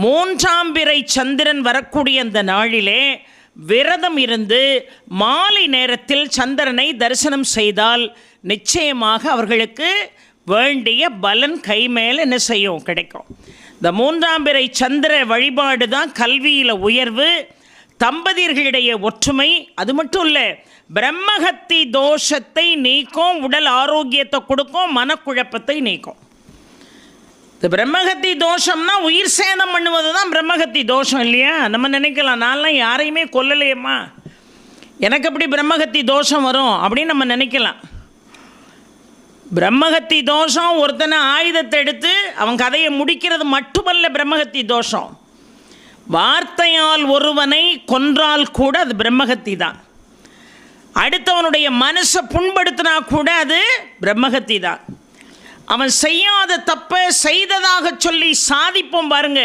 மூன்றாம் பிறை சந்திரன் வரக்கூடிய அந்த நாளிலே விரதம் இருந்து மாலை நேரத்தில் சந்திரனை தரிசனம் செய்தால் நிச்சயமாக அவர்களுக்கு வேண்டிய பலன் கை மேலே என்ன செய்யும், கிடைக்கும். இந்த மூன்றாம் பிறை சந்திர வழிபாடு தான் கல்வியில் உயர்வு, தம்பதியர்களிடையே ஒற்றுமை. அது மட்டும் இல்லை, பிரம்மஹத்தி தோஷத்தை நீக்கும், உடல் ஆரோக்கியத்தை கொடுக்கும், மனக்குழப்பத்தை நீக்கும். இந்த பிரம்மஹத்தி தோஷம்னா உயிர் சேதம் பண்ணுவது தான் பிரம்மஹத்தி தோஷம் இல்லையா? நம்ம நினைக்கலாம், நான்லாம் யாரையுமே கொல்லலையம்மா, எனக்கு அப்படி பிரம்மஹத்தி தோஷம் வரும் அப்படின்னு நம்ம நினைக்கலாம். பிரம்மஹத்தி தோஷம் ஒருத்தனை ஆயுதத்தை எடுத்து அவன் கதையை முடிக்கிறது மட்டுமல்ல பிரம்மஹத்தி தோஷம். வார்த்தையால் ஒருவனை கொன்றால் கூட அது பிரம்மஹத்தி தான். அடுத்தவனுடைய மனசை புண்படுத்தினா கூட அது பிரம்மஹத்தி தான். அவன் செய்யாத தப்பை செய்ததாக சொல்லி சாதிப்போம் பாருங்க,